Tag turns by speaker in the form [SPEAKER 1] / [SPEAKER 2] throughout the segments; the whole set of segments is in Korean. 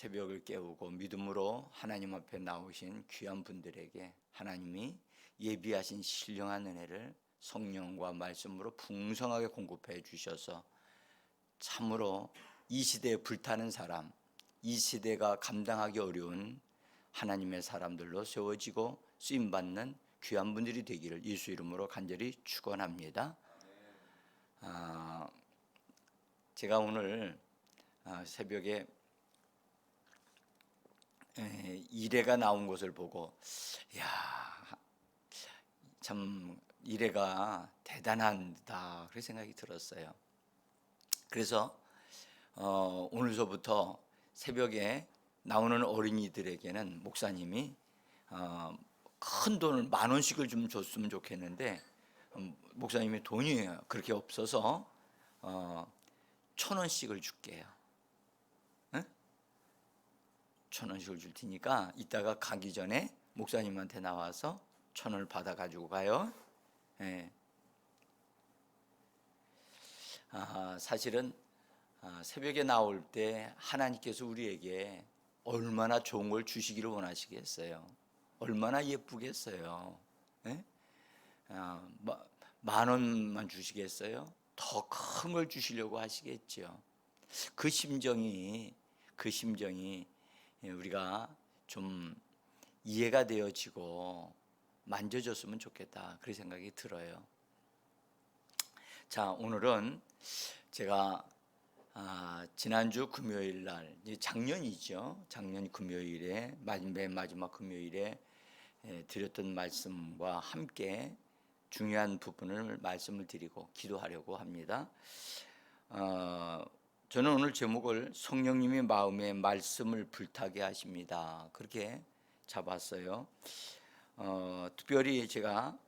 [SPEAKER 1] 새벽을 깨우고 믿음으로 하나님 앞에 나오신 귀한 분들에게 하나님이 예비하신 신령한 은혜를 성령과 말씀으로 풍성하게 공급해 주셔서 참으로 이 시대에 불타는 사람, 이 시대가 감당하기 어려운 하나님의 사람들로 세워지고 쓰임받는 귀한 분들이 되기를 예수 이름으로 간절히 축원합니다. 제가 오늘 새벽에 이래가 나온 것을 보고 참 이래가 대단하다 그런 생각이 들었어요. 그래서 오늘서부터 새벽에 나오는 어린이들에게는 목사님이 큰 돈을 10,000원씩을 좀 줬으면 좋겠는데 목사님이 돈이 그렇게 없어서 1,000원씩을 줄게요. 1,000원씩을 줄 테니까 이따가 가기 전에 목사님한테 나와서 1,000원을 받아 가지고 가요. 사실은 새벽에 나올 때 하나님께서 우리에게 얼마나 좋은 걸 주시기를 원하시겠어요. 얼마나 예쁘겠어요. 10,000원만 주시겠어요? 더 큰 걸 주시려고 하시겠죠. 그 심정이 우리가 좀 이해가 되어지고 만져졌으면 좋겠다 그런 생각이 들어요. 자, 오늘은 제가 지난주 금요일 날, 작년이죠. 작년 금요일에 맨 마지막 금요일에 드렸던 말씀과 함께 중요한 부분을 말씀을 드리고 기도하려고 합니다. 저는 오늘 제목을 성령님이 마음에 말씀을 불타게 하십니다 그렇게 잡았어요. 특별히 제가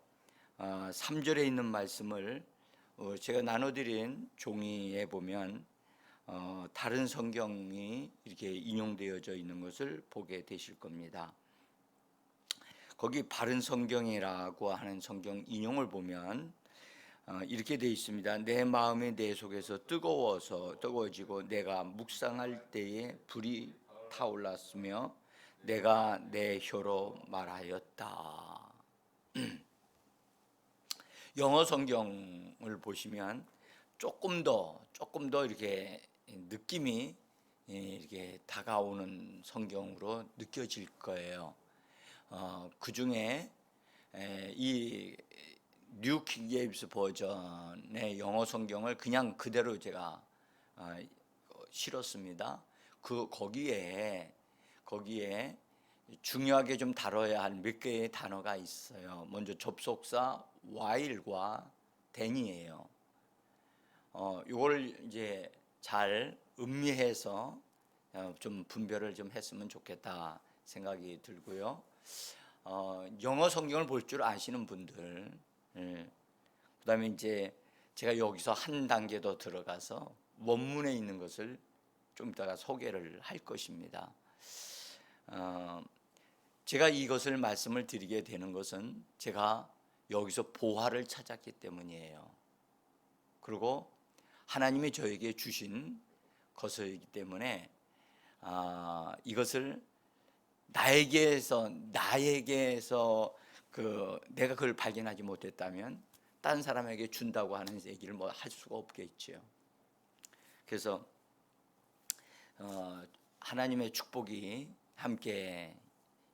[SPEAKER 1] 3절에 있는 말씀을 제가 나눠드린 종이에 보면 다른 성경이 이렇게 인용되어져 있는 것을 보게 되실 겁니다. 거기 바른 성경이라고 하는 성경 인용을 보면 이렇게 되어 있습니다. 내 마음이 내 속에서 뜨거워지고 내가 묵상할 때에 불이 타올랐으며 내가 내 혀로 말하였다. 영어 성경을 보시면 조금 더 이렇게 느낌이 이렇게 다가오는 성경으로 느껴질 거예요. 그 중에 이 뉴 킹 제임스 버전의 영어 성경을 그냥 그대로 제가 실었습니다. 거기에 중요하게 좀 다뤄야 할 몇 개의 단어가 있어요. 먼저 접속사 while과 then이에요. 이걸 이제 잘 음미해서 좀 분별을 좀 했으면 좋겠다 생각이 들고요. 영어 성경을 볼 줄 아시는 분들, 그다음에 이제 제가 여기서 한 단계 더 들어가서 원문에 있는 것을 좀 이따가 소개를 할 것입니다. 제가 이것을 말씀을 드리게 되는 것은 제가 여기서 보화를 찾았기 때문이에요. 그리고 하나님이 저에게 주신 것이기 때문에 이것을 나에게서 내가 그걸 발견하지 못했다면 다른 사람에게 준다고 하는 얘기를 뭐 할 수가 없겠죠. 그래서 하나님의 축복이 함께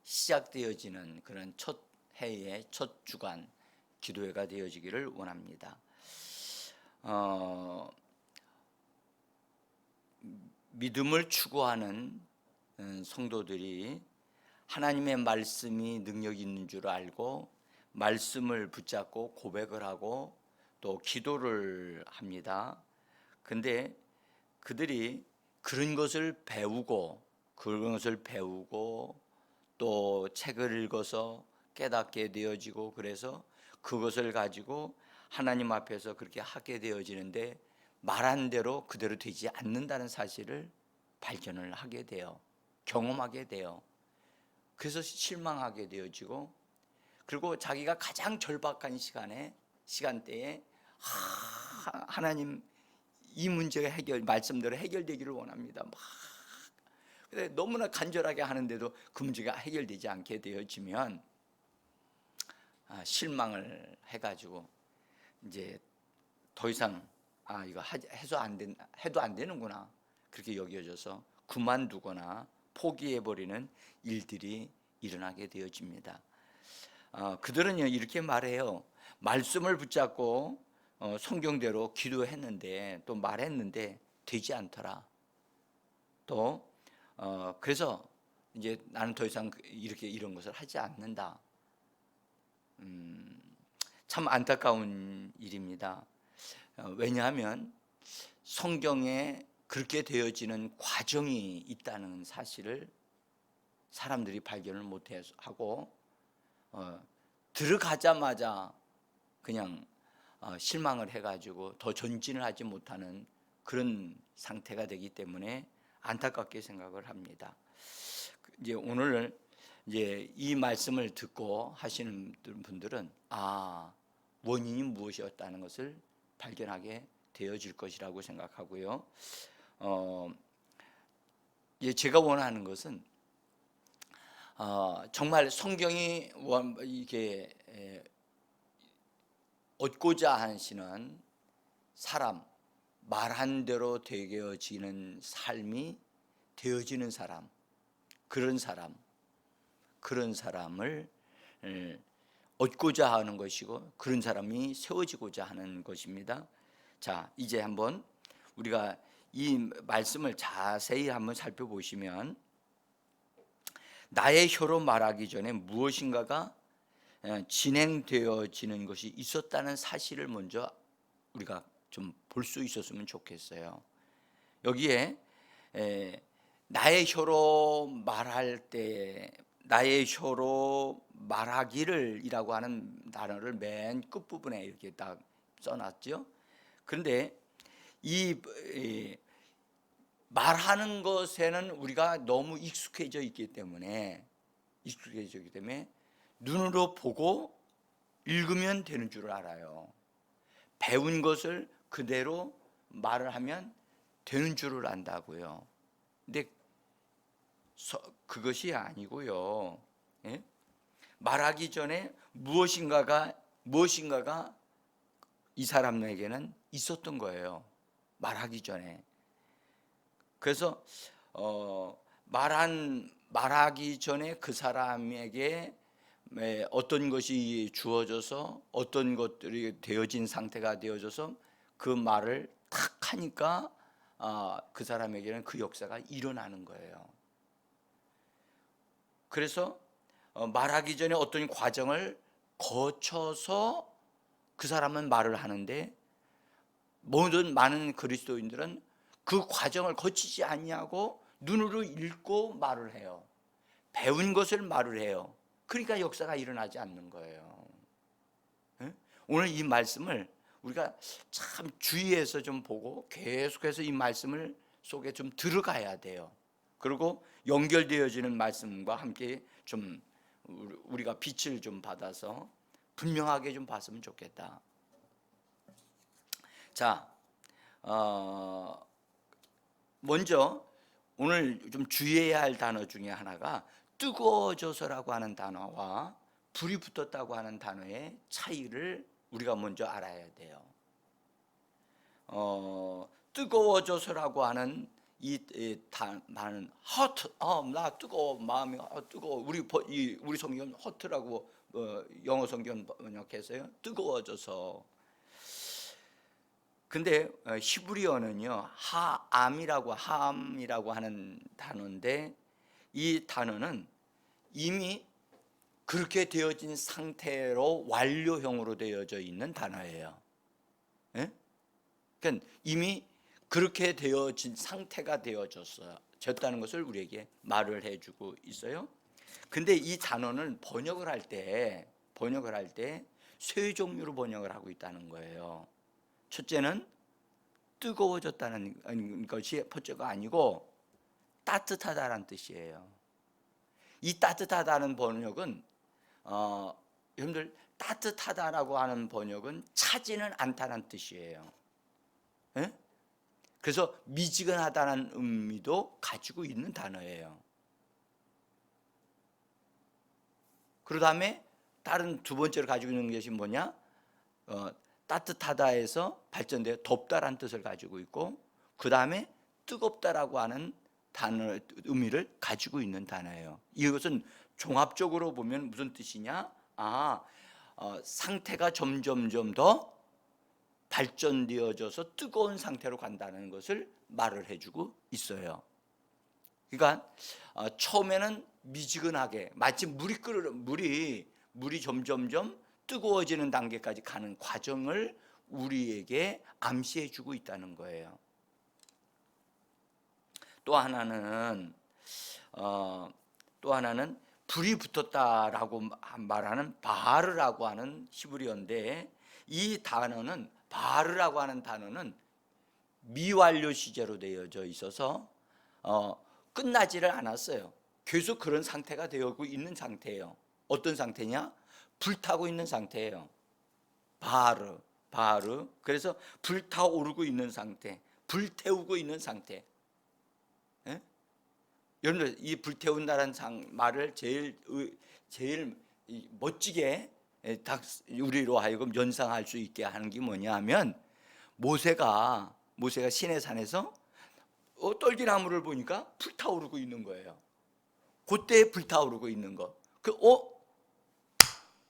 [SPEAKER 1] 시작되어지는 그런 첫 해의 첫 주간 기도회가 되어지기를 원합니다. 믿음을 추구하는 성도들이 하나님의 말씀이 능력이 있는 줄 알고 말씀을 붙잡고 고백을 하고 또 기도를 합니다. 근데 그들이 그런 것을 배우고 또 책을 읽어서 깨닫게 되어지고 그래서 그것을 가지고 하나님 앞에서 그렇게 하게 되어지는데 말한 대로 그대로 되지 않는다는 사실을 발견을 하게 돼요. 경험하게 돼요. 그래서 실망하게 되어지고 그리고 자기가 가장 절박한 시간대에 하나님 이 문제가 말씀대로 해결되기를 원합니다. 막 근데 너무나 간절하게 하는데도 그 문제가 해결되지 않게 되어지면 실망을 해가지고 이제 더 이상 이거 해도 안 되는구나 그렇게 여겨져서 그만두거나 포기해버리는 일들이 일어나게 되어집니다. 그들은요 이렇게 말해요. 말씀을 붙잡고 성경대로 기도했는데 또 말했는데 되지 않더라. 또 그래서 이제 나는 더 이상 이렇게 이런 것을 하지 않는다. 참 안타까운 일입니다. 왜냐하면 성경에 그렇게 되어지는 과정이 있다는 사실을 사람들이 발견을 못하고 들어가자마자 그냥 실망을 해가지고 더 전진을 하지 못하는 그런 상태가 되기 때문에 안타깝게 생각을 합니다. 이제 오늘 이제 이 말씀을 듣고 하시는 분들은 원인이 무엇이었다는 것을 발견하게 되어질 것이라고 생각하고요. 제가 원하는 것은 정말 성경이 이게 얻고자 하시는 사람, 말한 대로 되어지는 삶이 되어지는 사람, 그런 사람을 얻고자 하는 것이고 그런 사람이 세워지고자 하는 것입니다. 자, 이제 한번 우리가 이 말씀을 자세히 한번 살펴보시면 나의 혀로 말하기 전에 무엇인가가 진행되어지는 것이 있었다는 사실을 먼저 우리가 좀 볼 수 있었으면 좋겠어요. 여기에 나의 혀로 말할 때 나의 혀로 말하기를 이라고 하는 단어를 맨 끝부분에 이렇게 딱 써놨죠. 그런데 이 말하는 것에는 우리가 너무 익숙해져 있기 때문에 눈으로 보고 읽으면 되는 줄 알아요. 배운 것을 그대로 말을 하면 되는 줄을 안다고요. 근데 그것이 아니고요. 말하기 전에 무엇인가가 이 사람에게는 있었던 거예요. 말하기 전에. 그래서 말하기 전에 그 사람에게 어떤 것이 주어져서 어떤 것들이 되어진 상태가 되어져서 그 말을 탁 하니까 그 사람에게는 그 역사가 일어나는 거예요. 그래서 말하기 전에 어떤 과정을 거쳐서 그 사람은 말을 하는데 모든 많은 그리스도인들은 그 과정을 거치지 아니하고 눈으로 읽고 말을 해요. 배운 것을 말을 해요. 그러니까 역사가 일어나지 않는 거예요. 오늘 이 말씀을 우리가 참 주의해서 좀 보고 계속해서 이 말씀을 속에 좀 들어가야 돼요. 그리고 연결되어지는 말씀과 함께 좀 우리가 빛을 좀 받아서 분명하게 좀 봤으면 좋겠다. 자, 먼저 오늘 좀 주의해야 할 단어 중에 하나가 뜨거워져서라고 하는 단어와 불이 붙었다고 하는 단어의 차이를 우리가 먼저 알아야 돼요. 뜨거워져서라고 하는 이 단어는 hot, 나 뜨거워, 마음이 뜨거워. 우리 성경 hot라고 영어 성경 번역해서요. 뜨거워져서. 근데 히브리어는요 하암이라고 하는 단어인데 이 단어는 이미 그렇게 되어진 상태로 완료형으로 되어져 있는 단어예요. 그러니까 이미 그렇게 되어진 상태가 되어졌다는 것을 우리에게 말을 해주고 있어요. 근데 이 단어는 번역을 할 때 세 종류로 번역을 하고 있다는 거예요. 첫째는 뜨거워졌다는 것이 첫째가 아니고 따뜻하다는 뜻이에요. 이 따뜻하다는 번역은 여러분들 따뜻하다라고 하는 번역은 차지는 않다는 뜻이에요. 그래서 미지근하다는 의미도 가지고 있는 단어예요. 그 다음에 다른 두 번째로 가지고 있는 것이 뭐냐? 따뜻하다에서 발전되어 덥다라는 뜻을 가지고 있고, 그 다음에 뜨겁다라고 하는 단어 의미를 가지고 있는 단어예요. 이것은 종합적으로 보면 무슨 뜻이냐? 상태가 점점점 더 발전되어져서 뜨거운 상태로 간다는 것을 말을 해주고 있어요. 그러니까 처음에는 미지근하게 마치 물이 점점점 뜨거워지는 단계까지 가는 과정을 우리에게 암시해주고 있다는 거예요. 또 하나는 불이 붙었다라고 말하는 바르라고 하는 히브리어인데, 이 단어는 바르라고 하는 단어는 미완료 시제로 되어져 있어서 끝나지를 않았어요. 계속 그런 상태가 되고 있는 상태예요. 어떤 상태냐? 불타고 있는 상태예요. 바르. 그래서 불타오르고 있는 상태, 불태우고 있는 상태. 예? 여러분들 이 불태운다는 말을 제일 멋지게 우리로 하여금 연상할 수 있게 하는 게 뭐냐 하면, 모세가 시내산에서 떨기나무를 보니까 불타오르고 있는 거예요. 그때 불타오르고 있는 거.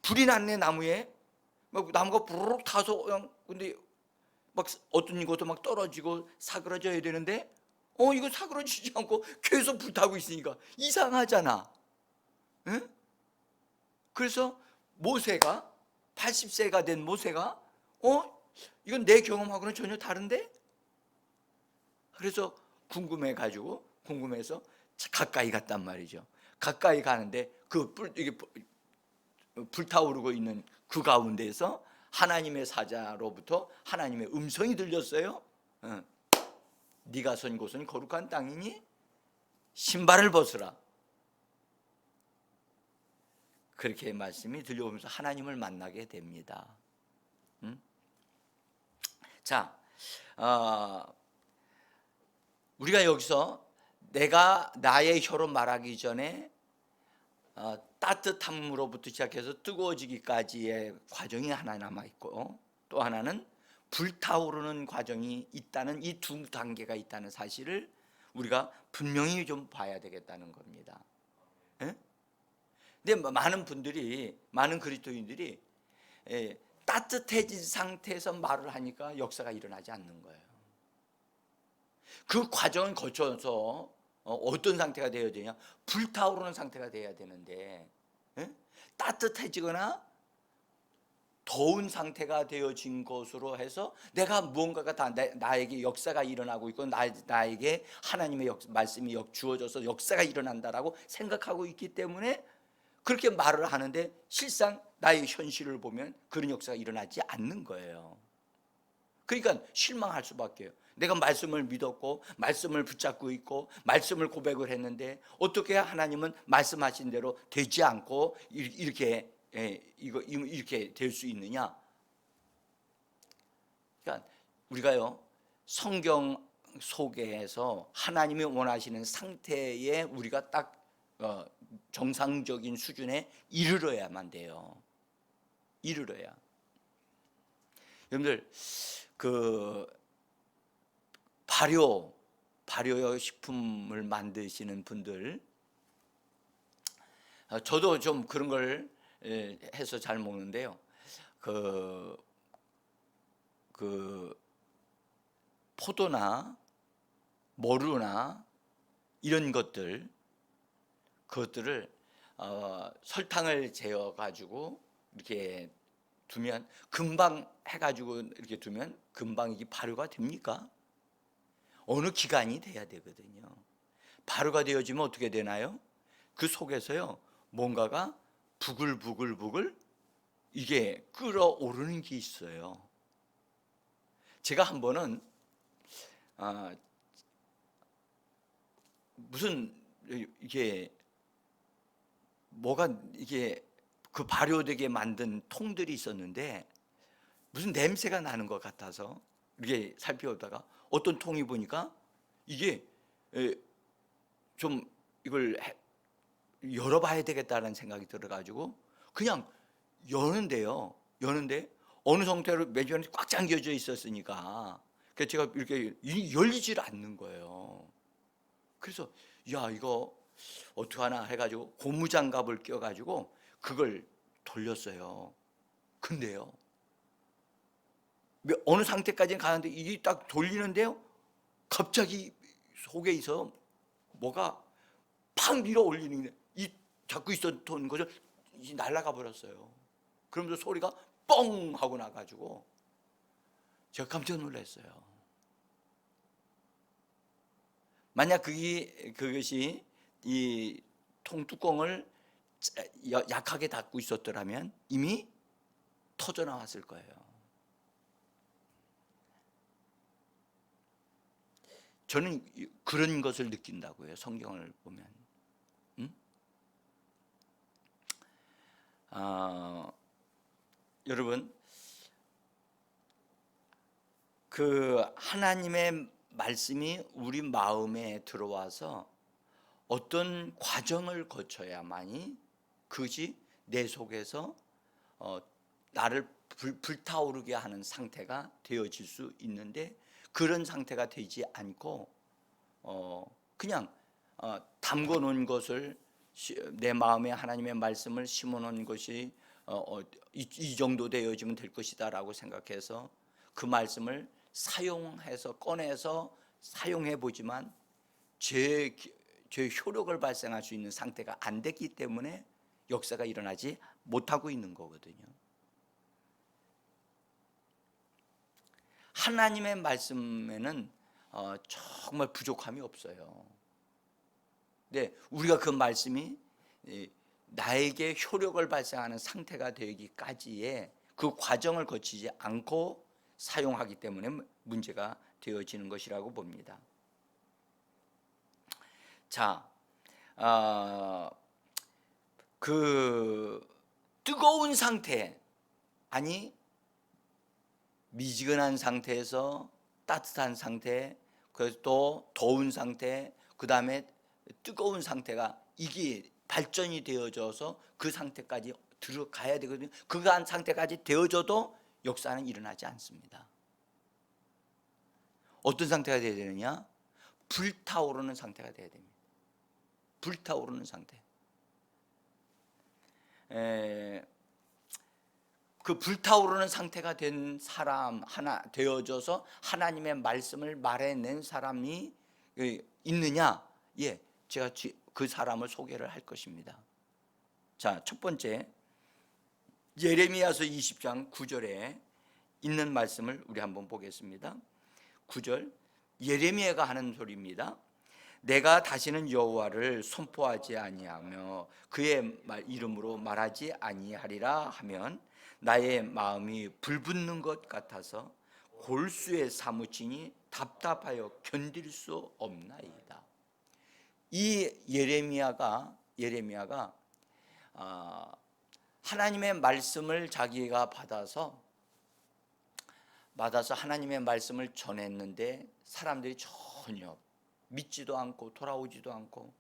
[SPEAKER 1] 불이 났네. 나무에 막 나무가 부르륵 타서 그냥, 근데 막 어떤 것도 막 떨어지고 사그러져야 되는데 이거 사그러지지 않고 계속 불타고 있으니까 이상하잖아. 응? 그래서 모세가 80세가 된 모세가 이건 내 경험하고는 전혀 다른데? 그래서 궁금해서 가까이 갔단 말이죠. 가까이 가는데 이게 불타오르고 있는 그 가운데에서 하나님의 사자로부터 하나님의 음성이 들렸어요. 네가 선 곳은 거룩한 땅이니 신발을 벗으라. 그렇게 말씀이 들려오면서 하나님을 만나게 됩니다. 자, 우리가 여기서 내가 나의 혀로 말하기 전에 따뜻함으로부터 시작해서 뜨거워지기까지의 과정이 하나 남아있고, 또 하나는 불타오르는 과정이 있다는, 이 두 단계가 있다는 사실을 우리가 분명히 좀 봐야 되겠다는 겁니다. 근데 많은 그리스도인들이 따뜻해진 상태에서 말을 하니까 역사가 일어나지 않는 거예요. 그 과정을 거쳐서 어떤 상태가 되어야 되냐? 불타오르는 상태가 되어야 되는데, 따뜻해지거나 더운 상태가 되어진 것으로 해서 내가 무언가가 다 나에게 역사가 일어나고 있고 나에게 하나님의 말씀이 주어져서 역사가 일어난다라고 생각하고 있기 때문에 그렇게 말을 하는데, 실상 나의 현실을 보면 그런 역사가 일어나지 않는 거예요. 그러니까 실망할 수밖에요. 내가 말씀을 믿었고 말씀을 붙잡고 있고 말씀을 고백을 했는데 어떻게 하나님은 말씀하신 대로 되지 않고 이렇게 될 수 있느냐? 그러니까 우리가요, 성경 속에서 하나님이 원하시는 상태에 우리가 딱 정상적인 수준에 이르러야만 돼요. 이르러야. 여러분들 발효 식품을 만드시는 분들, 저도 좀 그런 걸 해서 잘 먹는데요. 포도나 머루나 이런 그것들을 설탕을 재어 가지고 이렇게 두면 금방 해가지고 이렇게 두면 금방 이게 발효가 됩니까? 어느 기간이 돼야 되거든요. 발효가 되어지면 어떻게 되나요? 그 속에서요, 뭔가가 부글부글 이게 끓어오르는 게 있어요. 제가 한 번은 무슨 이게 그 발효되게 만든 통들이 있었는데 무슨 냄새가 나는 것 같아서 이렇게 살펴보다가 어떤 통이 보니까 이게 좀 이걸 열어봐야 되겠다는 생각이 들어가지고 그냥 여는데 어느 상태로 매주안이 꽉 잠겨져 있었으니까 그래서 제가 이렇게 열리질 않는 거예요. 그래서 야, 이거 어떡하나 해가지고 고무장갑을 껴가지고 그걸 돌렸어요. 근데요, 어느 상태까지는 가는데 이게 딱 돌리는데요, 갑자기 속에 있어 뭐가 팍 밀어 올리는 게 이 잡고 있었던 것을 날아가 버렸어요. 그러면서 소리가 뻥 하고 나가지고 제가 깜짝 놀랐어요. 만약 그것이 이 통뚜껑을 약하게 닫고 있었더라면 이미 터져 나왔을 거예요. 저는 그런 것을 느낀다고요. 성경을 보면. 여러분, 그 하나님의 말씀이 우리 마음에 들어와서 어떤 과정을 거쳐야만이 그것이 내 속에서 나를 불타오르게 하는 상태가 되어질 수 있는데, 그런 상태가 되지 않고 그냥 담궈 놓은 것을, 내 마음에 하나님의 말씀을 심어 놓은 것이 이 정도 되어지면 될 것이다 라고 생각해서 그 말씀을 사용해서 꺼내서 사용해 보지만 제 효력을 발생할 수 있는 상태가 안 됐기 때문에 역사가 일어나지 못하고 있는 거거든요. 하나님의 말씀에는 정말 부족함이 없어요. 근데 우리가 그 말씀이 나에게 효력을 발생하는 상태가 되기까지의 그 과정을 거치지 않고 사용하기 때문에 문제가 되어지는 것이라고 봅니다. 자, 그 뜨거운 상태, 아니 미지근한 상태에서 따뜻한 상태, 그래서 또 더운 상태, 그 다음에 뜨거운 상태가 이게 발전이 되어져서 그 상태까지 들어가야 되거든요. 그 상태까지 되어져도 역사는 일어나지 않습니다. 어떤 상태가 되어야 되느냐? 불타오르는 상태가 되어야 됩니다. 불타오르는 상태. 그 불타오르는 상태가 된 사람 하나 되어져서 하나님의 말씀을 말해낸 사람이 있느냐? 예, 제가 그 사람을 소개를 할 것입니다. 자, 첫 번째, 예레미야서 20장 9절에 있는 말씀을 우리 한번 보겠습니다. 9절, 예레미야가 하는 소리입니다. 내가 다시는 여호와를 선포하지 아니하며 그의 이름으로 말하지 아니하리라 하면 나의 마음이 불붙는 것 같아서 골수에 사무치니 답답하여 견딜 수 없나이다. 이 예레미야가 하나님의 말씀을 자기가 받아서 하나님의 말씀을 전했는데 사람들이 전혀 믿지도 않고 돌아오지도 않고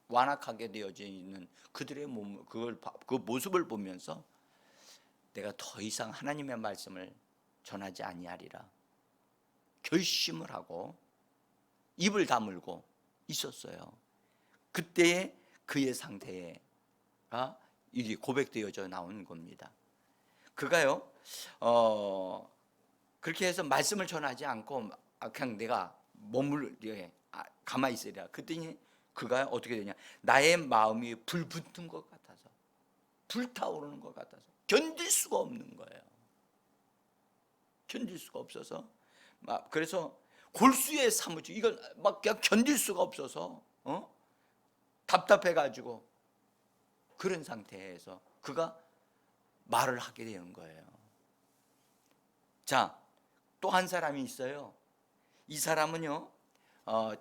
[SPEAKER 1] 완악하게 되어져 있는 그들의 그 모습을 보면서 내가 더 이상 하나님의 말씀을 전하지 아니하리라 결심을 하고 입을 다물고 있었어요. 그때의 그의 상태가 이게 고백되어져 나온 겁니다. 그가요 그렇게 해서 말씀을 전하지 않고 그냥 내가 가만히 있으리라. 그랬더니 그가 어떻게 되냐? 나의 마음이 불붙는 것 같아서, 불타오르는 것 같아서 견딜 수가 없는 거예요. 견딜 수가 없어서 그래서 골수에 사무치, 이걸 막 그냥 견딜 수가 없어서 답답해가지고 그런 상태에서 그가 말을 하게 되는 거예요. 자, 또 한 사람이 있어요. 이 사람은요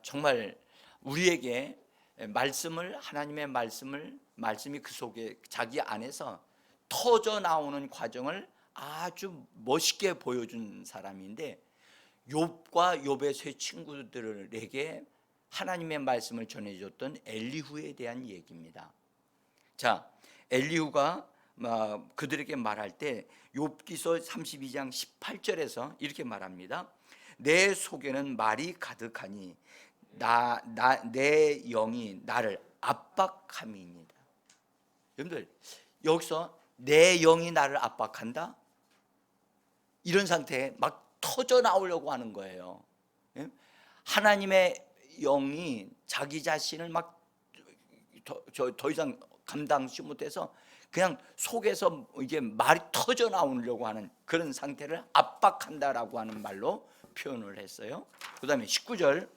[SPEAKER 1] 정말 우리에게 하나님의 말씀이 그 속에 자기 안에서 터져 나오는 과정을 아주 멋있게 보여준 사람인데, 욥과 욥의 세 친구들에게 하나님의 말씀을 전해줬던 엘리후에 대한 얘기입니다. 자, 엘리후가 그들에게 말할 때 욥기서 32장 18절에서 이렇게 말합니다. 내 속에는 말이 가득하니 내 영이 나를 압박함이니이다. 여러분들, 여기서 내 영이 나를 압박한다? 이런 상태에 막 터져 나오려고 하는 거예요. 하나님의 영이 자기 자신을 막 더 이상 감당치 못해서 그냥 속에서 이게 말이 터져 나오려고 하는 그런 상태를 압박한다라고 하는 말로 표현을 했어요. 그 다음에 19절,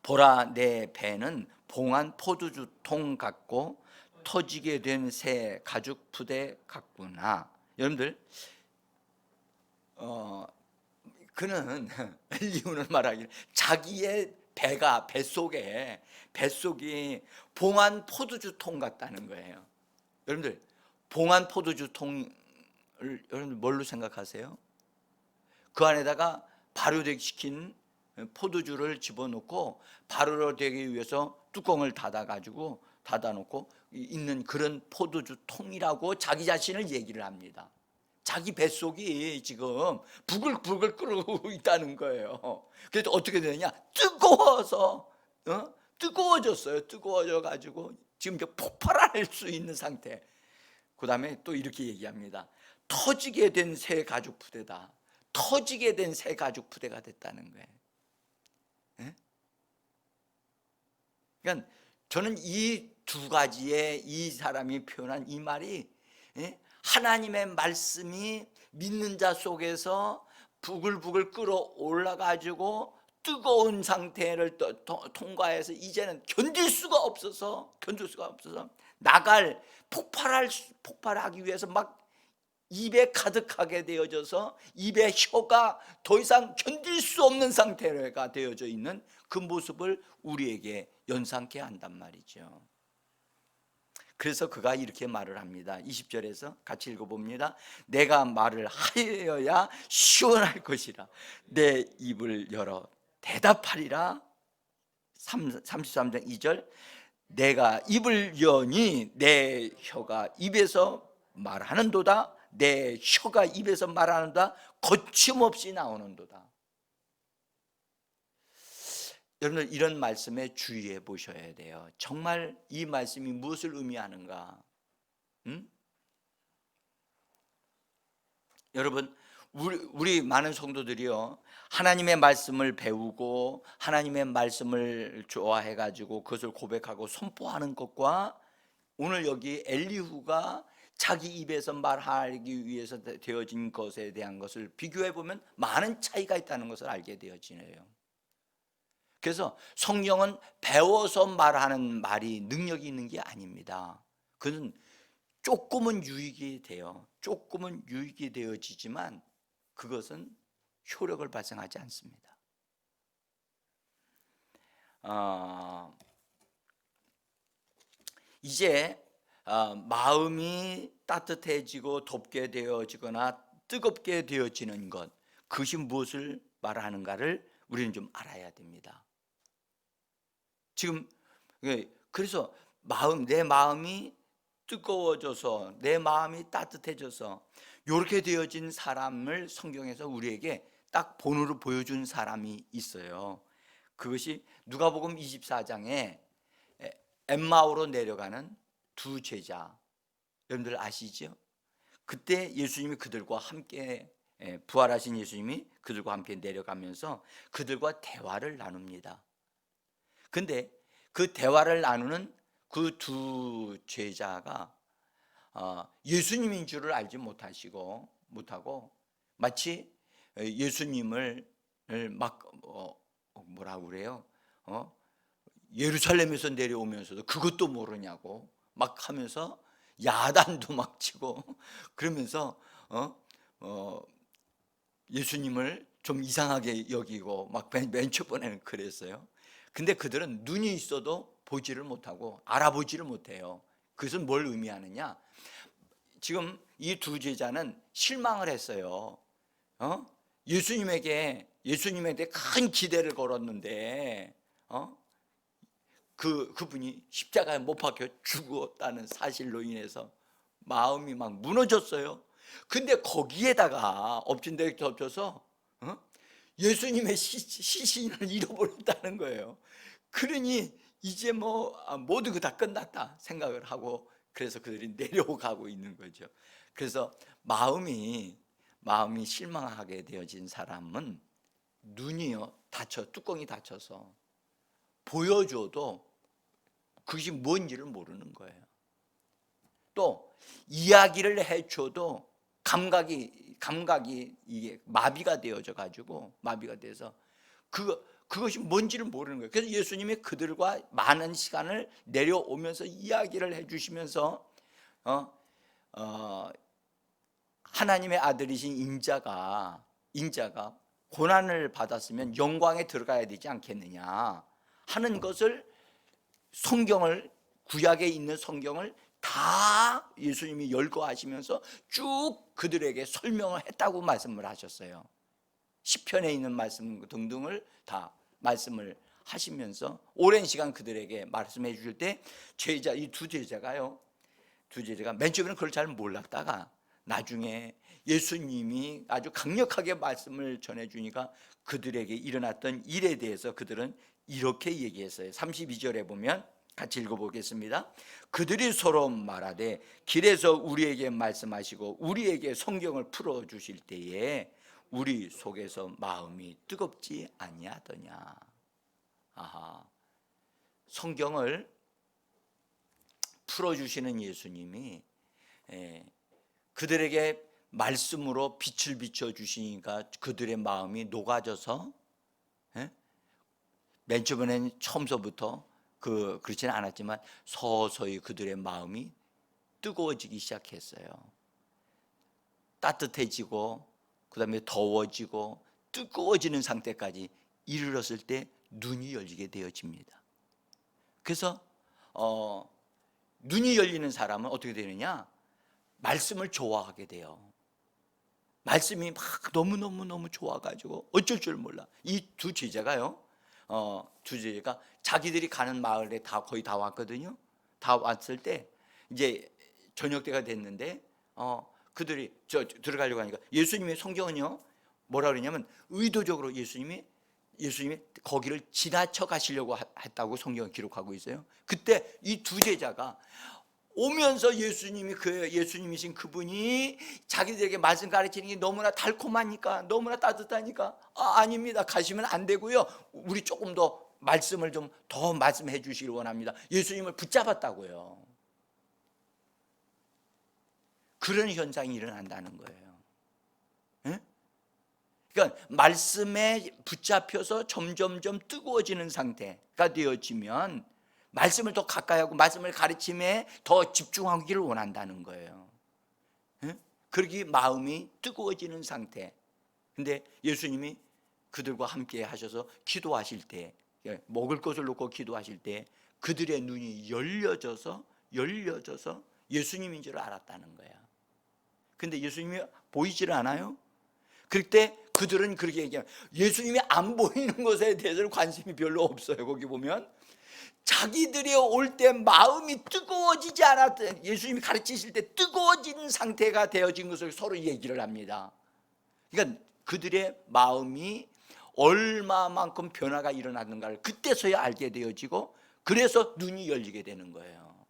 [SPEAKER 1] 보라 내 배는 봉한 포도주 통 같고 터지게 된 새 가죽 부대 같구나. 여러분들, 그는 엘리후는 말하기를 자기의 뱃속이 봉한 포도주 통 같다는 거예요. 여러분들, 봉한 포도주 통을 여러분들 뭘로 생각하세요? 그 안에다가 발효시킨 포도주를 집어넣고 발효되기 위해서 뚜껑을 닫아놓고 있는 그런 포도주 통이라고 자기 자신을 얘기를 합니다. 자기 뱃속이 지금 부글부글 끓고 있다는 거예요. 그래서 어떻게 되느냐? 뜨거워졌어요. 뜨거워져 가지고 지금 폭발할 수 있는 상태. 그 다음에 또 이렇게 얘기합니다. 터지게 된 새 가죽 부대다. 터지게 된 새 가죽 부대가 됐다는 거예요. 그러니까 저는 이 두 가지의 이 사람이 표현한 이 말이 하나님의 말씀이 믿는 자 속에서 부글부글 끓어올라 가지고 뜨거운 상태를 통과해서 이제는 견딜 수가 없어서 폭발하기 위해서 막 입에 가득하게 되어져서 입에 혀가 더 이상 견딜 수 없는 상태가 되어져 있는 그 모습을 우리에게 연상케 한단 말이죠. 그래서 그가 이렇게 말을 합니다. 20절에서 같이 읽어봅니다. 내가 말을 하여야 시원할 것이라 내 입을 열어 대답하리라. 33장 2절, 내가 입을 여니 내 혀가 입에서 말하는도다. 내 혀가 입에서 말하는도다. 거침없이 나오는도다. 여러분들, 이런 말씀에 주의해 보셔야 돼요. 정말 이 말씀이 무엇을 의미하는가? 여러분, 우리 많은 성도들이요, 하나님의 말씀을 배우고 하나님의 말씀을 좋아해 가지고 그것을 고백하고 선포하는 것과 오늘 여기 엘리후가 자기 입에서 말하기 위해서 되어진 것에 대한 것을 비교해 보면 많은 차이가 있다는 것을 알게 되어지네요. 그래서 성령은 배워서 말하는 말이 능력이 있는 게 아닙니다. 그는 조금은 유익이 돼요. 조금은 유익이 되어지지만 그것은 효력을 발생하지 않습니다. 이제 마음이 따뜻해지고 덥게 되어지거나 뜨겁게 되어지는 것, 그것이 무엇을 말하는가를 우리는 좀 알아야 됩니다. 지금 그래서 내 마음이 뜨거워져서 내 마음이 따뜻해져서 이렇게 되어진 사람을 성경에서 우리에게 딱 본으로 보여준 사람이 있어요. 그것이 누가복음 24장에 엠마오로 내려가는 두 제자, 여러분들 아시죠? 그때 예수님이 그들과 함께, 부활하신 예수님이 그들과 함께 내려가면서 그들과 대화를 나눕니다. 근데 그 대화를 나누는 그 두 제자가 예수님인 줄을 알지 못하고 마치 예수님을 막 뭐라고 그래요? 예루살렘에서 내려오면서도 그것도 모르냐고 막 하면서 야단도 막 치고 그러면서 예수님을 좀 이상하게 여기고 막 맨 초반에는 그랬어요. 근데 그들은 눈이 있어도 보지를 못하고 알아보지를 못해요. 그것은 뭘 의미하느냐? 지금 이 두 제자는 실망을 했어요. 예수님에게 예수님에 대해 큰 기대를 걸었는데 그분이 십자가에 못 박혀 죽었다는 사실로 인해서 마음이 막 무너졌어요. 근데 거기에다가 엎친 데 덮쳐서 예수님의 시신을 잃어버렸다는 거예요. 그러니 이제 모두 다 끝났다 생각을 하고, 그래서 그들이 내려가고 있는 거죠. 그래서 마음이 실망하게 되어진 사람은 눈이요 뚜껑이 닫혀서 보여줘도 그것이 뭔지를 모르는 거예요. 또 이야기를 해줘도 감각이 이게 마비가 되어져 가지고 마비가 돼서 그것이 뭔지를 모르는 거예요. 그래서 예수님이 그들과 많은 시간을 내려오면서 이야기를 해주시면서 하나님의 아들이신 인자가 고난을 받았으면 영광에 들어가야 되지 않겠느냐 하는 것을 구약에 있는 성경을 다 예수님이 열거하시면서 쭉 그들에게 설명을 했다고 말씀을 하셨어요. 시편에 있는 말씀 등등을 다 말씀을 하시면서 오랜 시간 그들에게 말씀해 주실 때 이 두 제자가 맨 처음에는 그걸 잘 몰랐다가 나중에 예수님이 아주 강력하게 말씀을 전해주니까 그들에게 일어났던 일에 대해서 그들은 이렇게 얘기했어요. 32절에 보면 같이 읽어보겠습니다. 그들이 서로 말하되 길에서 우리에게 말씀하시고 우리에게 성경을 풀어주실 때에 우리 속에서 마음이 뜨겁지 아니하더냐. 아하, 성경을 풀어주시는 예수님이 그들에게 말씀으로 빛을 비춰주시니까 그들의 마음이 녹아져서 맨 처음에는 처음서부터 그렇지는 않았지만 서서히 그들의 마음이 뜨거워지기 시작했어요. 따뜻해지고 그 다음에 더워지고 뜨거워지는 상태까지 이르렀을 때 눈이 열리게 되어집니다. 그래서 눈이 열리는 사람은 어떻게 되느냐? 말씀을 좋아하게 돼요. 말씀이 막 너무 좋아가지고 어쩔 줄 몰라. 이 두 제자가 자기들이 가는 마을에 거의 다 왔거든요. 다 왔을 때 이제 저녁 때가 됐는데 그들이 들어가려고 하니까 예수님의 성경은요 뭐라 그러냐면 의도적으로 예수님이 거기를 지나쳐 가시려고 했다고 성경을 기록하고 있어요. 그때 이 두 제자가 오면서 예수님이신 그분이 자기들에게 말씀 가르치는 게 너무나 달콤하니까, 너무나 따뜻하니까 아닙니다, 가시면 안 되고요, 우리 조금 더 말씀을 좀 더 말씀해 주시길 원합니다. 예수님을 붙잡았다고요. 그런 현상이 일어난다는 거예요. 네? 그러니까 말씀에 붙잡혀서 점점점 뜨거워지는 상태가 되어지면 말씀을 더 가까이 하고 말씀을 가르침에 더 집중하기를 원한다는 거예요. 그러기 마음이 뜨거워지는 상태. 근데 예수님이 그들과 함께 하셔서 기도하실 때, 먹을 것을 놓고 기도하실 때 그들의 눈이 열려져서 예수님인 줄 알았다는 거야. 근데 예수님이 보이지를 않아요. 그럴 때 그들은 그렇게 얘기해요. 예수님이 안 보이는 것에 대해서는 관심이 별로 없어요. 거기 보면 자기들이 올 때 마음이 뜨거워지지 않았던, 예수님이 가르치실 때 뜨거워진 상태가 되어진 것을 서로 얘기를 합니다. 그러니까 그들의 마음이 얼마만큼 변화가 일어났는가를 그때서야 알게 되어지고, 그래서 눈이 열리게 되는 거예요.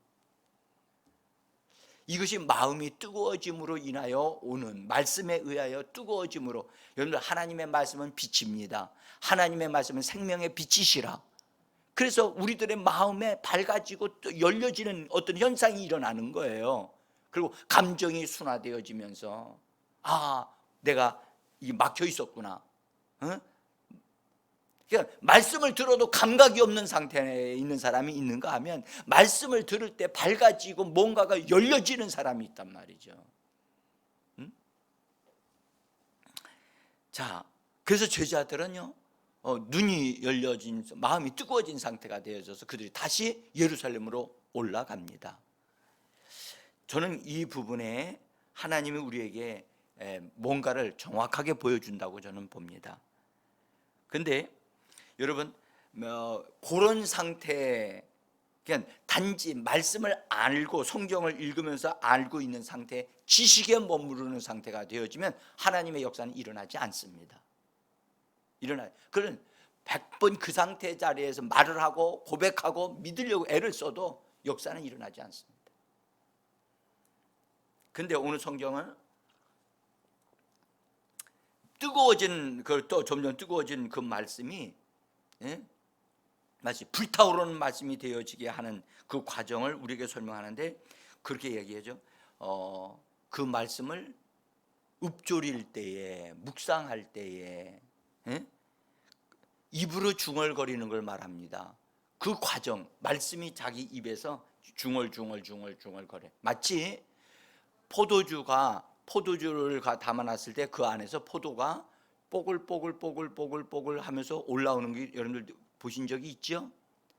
[SPEAKER 1] 이것이 마음이 뜨거워짐으로 인하여 오는, 말씀에 의하여 뜨거워짐으로. 여러분들, 하나님의 말씀은 빛입니다. 하나님의 말씀은 생명의 빛이시라. 그래서 우리들의 마음에 밝아지고 또 열려지는 어떤 현상이 일어나는 거예요. 그리고 감정이 순화되어지면서 내가 이 막혀 있었구나. 그러니까 말씀을 들어도 감각이 없는 상태에 있는 사람이 있는가 하면, 말씀을 들을 때 밝아지고 뭔가가 열려지는 사람이 있단 말이죠. 자, 그래서 제자들은요, 눈이 열려진, 마음이 뜨거워진 상태가 되어져서 그들이 다시 예루살렘으로 올라갑니다. 저는 이 부분에 하나님이 우리에게 뭔가를 정확하게 보여준다고 저는 봅니다. 근데 여러분 그런 상태, 그냥 단지 말씀을 알고 성경을 읽으면서 알고 있는 상태, 지식에 머무르는 상태가 되어지면 하나님의 역사는 일어나지 않습니다. 그런 100번 그 상태 자리에서 말을 하고 고백하고 믿으려고 애를 써도 역사는 일어나지 않습니다. 근데 오늘 성경은 뜨거워진, 또 점점 뜨거워진 그 말씀이, 마치 불타오르는 말씀이 되어지게 하는 그 과정을 우리에게 설명하는데, 그렇게 얘기하죠. 그 말씀을 읊조릴 때에, 묵상할 때에 입으로 중얼거리는 걸 말합니다. 그 과정, 말씀이 자기 입에서 중얼거려. 마치 포도주를 담아놨을 때 그 안에서 포도가 뽀글뽀글 하면서 올라오는 게 여러분들 보신 적이 있죠?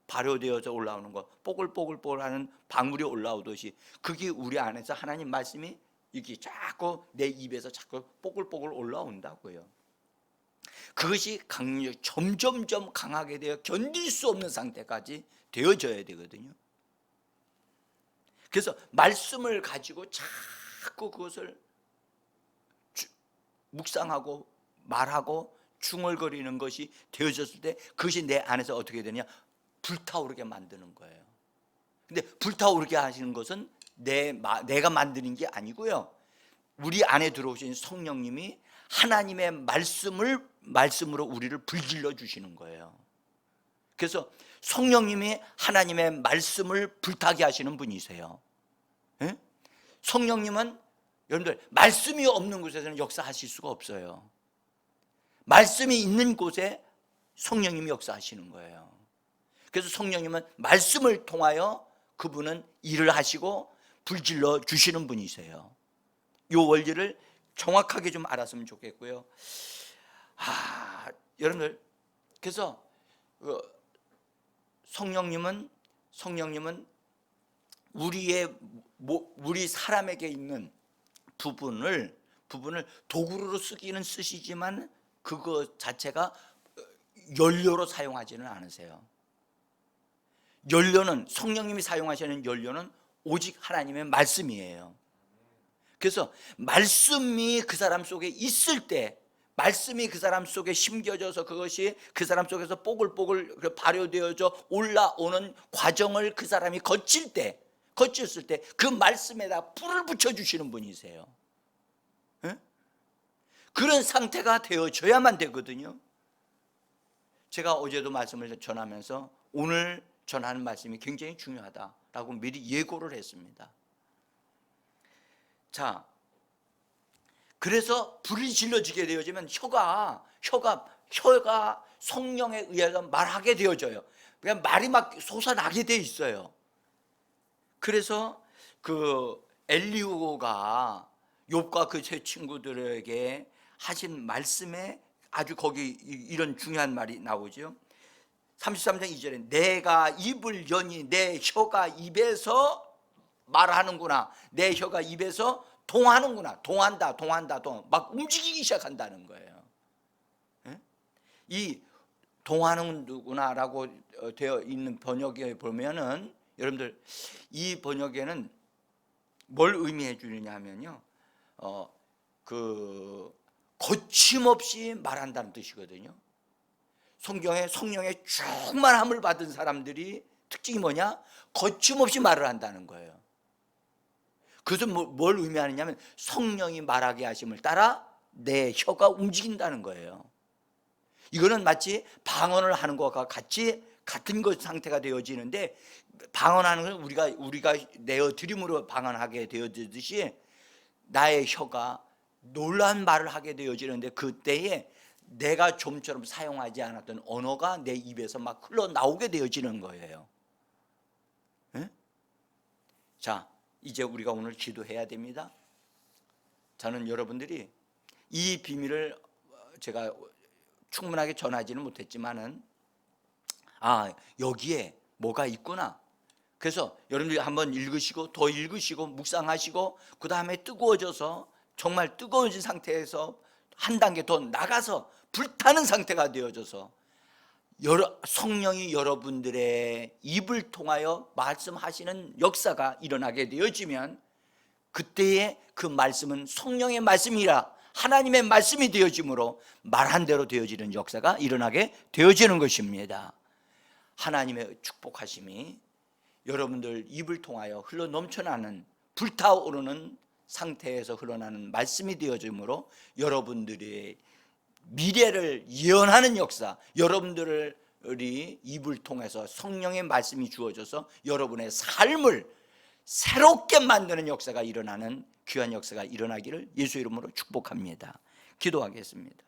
[SPEAKER 1] 발효되어서 올라오는 거, 뽀글뽀글 하는 방울이 올라오듯이, 그게 우리 안에서 하나님 말씀이 이렇게 자꾸 내 입에서 자꾸 뽀글뽀글 올라온다고요. 그것이 점점점 강하게 되어 견딜 수 없는 상태까지 되어져야 되거든요. 그래서 말씀을 가지고 자꾸 그것을 묵상하고 말하고 중얼거리는 것이 되어졌을 때, 그것이 내 안에서 어떻게 되냐, 불타오르게 만드는 거예요. 근데 불타오르게 하시는 것은 내가 만드는 게 아니고요, 우리 안에 들어오신 성령님이 하나님의 말씀으로 우리를 불질러 주시는 거예요. 그래서 성령님이 하나님의 말씀을 불타게 하시는 분이세요. 성령님은 여러분들, 말씀이 없는 곳에서는 역사하실 수가 없어요. 말씀이 있는 곳에 성령님이 역사하시는 거예요. 그래서 성령님은 말씀을 통하여 그분은 일을 하시고 불질러 주시는 분이세요. 이 원리를 정확하게 좀 알았으면 좋겠고요. 여러분들, 그래서 성령님은 우리 사람에게 있는 부분을 도구로 쓰기는 쓰시지만 그거 자체가 연료로 사용하지는 않으세요. 연료는, 성령님이 사용하시는 연료는 오직 하나님의 말씀이에요. 그래서 말씀이 그 사람 속에 있을 때, 말씀이 그 사람 속에 심겨져서 그것이 그 사람 속에서 뽀글뽀글 발효되어져 올라오는 과정을 그 사람이 거쳤을 때 그 말씀에다 불을 붙여주시는 분이세요. 그런 상태가 되어져야만 되거든요. 제가 어제도 말씀을 전하면서 오늘 전하는 말씀이 굉장히 중요하다라고 미리 예고를 했습니다. 자, 그래서 불이 질러지게 되어지면 혀가 성령에 의해서 말하게 되어져요. 그냥 말이 막 솟아나게 돼 있어요. 그래서 그 엘리후가 욥과 그 세 친구들에게 하신 말씀에 아주 거기 이런 중요한 말이 나오죠. 33장 2절에 내가 입을 여니 내 혀가 입에서 말하는구나, 내 혀가 입에서 동하는구나, 동한다 막 움직이기 시작한다는 거예요. 이 동하는구나라고 되어 있는 번역에 보면은, 여러분들, 이 번역에는 뭘 의미해 주느냐 하면요, 거침없이 말한다는 뜻이거든요. 성경에 성령의 충만함을 받은 사람들이 특징이 뭐냐? 거침없이 말을 한다는 거예요. 그것은 뭘 의미하느냐면 성령이 말하게 하심을 따라 내 혀가 움직인다는 거예요. 이거는 마치 방언을 하는 것과 같은 것 상태가 되어지는데, 방언하는 건 우리가 내어드림으로 방언하게 되어지듯이 나의 혀가 놀라운 말을 하게 되어지는데, 그때에 내가 좀처럼 사용하지 않았던 언어가 내 입에서 막 흘러나오게 되어지는 거예요. 자, 이제 우리가 오늘 기도해야 됩니다. 저는 여러분들이 이 비밀을 제가 충분하게 전하지는 못했지만은, 여기에 뭐가 있구나. 그래서 여러분들이 한번 읽으시고 더 읽으시고 묵상하시고, 그 다음에 뜨거워져서 정말 뜨거워진 상태에서 한 단계 더 나가서 불타는 상태가 되어져서 성령이 여러분들의 입을 통하여 말씀하시는 역사가 일어나게 되어지면 그때의 그 말씀은 성령의 말씀이라 하나님의 말씀이 되어지므로 말한 대로 되어지는 역사가 일어나게 되어지는 것입니다. 하나님의 축복하심이 여러분들 입을 통하여 흘러 넘쳐나는 불타오르는 상태에서 흘러나는 말씀이 되어지므로 여러분들의 미래를 예언하는 역사, 여러분들이 입을 통해서 성령의 말씀이 주어져서 여러분의 삶을 새롭게 만드는 역사가 일어나는 귀한 역사가 일어나기를 예수 이름으로 축복합니다. 기도하겠습니다.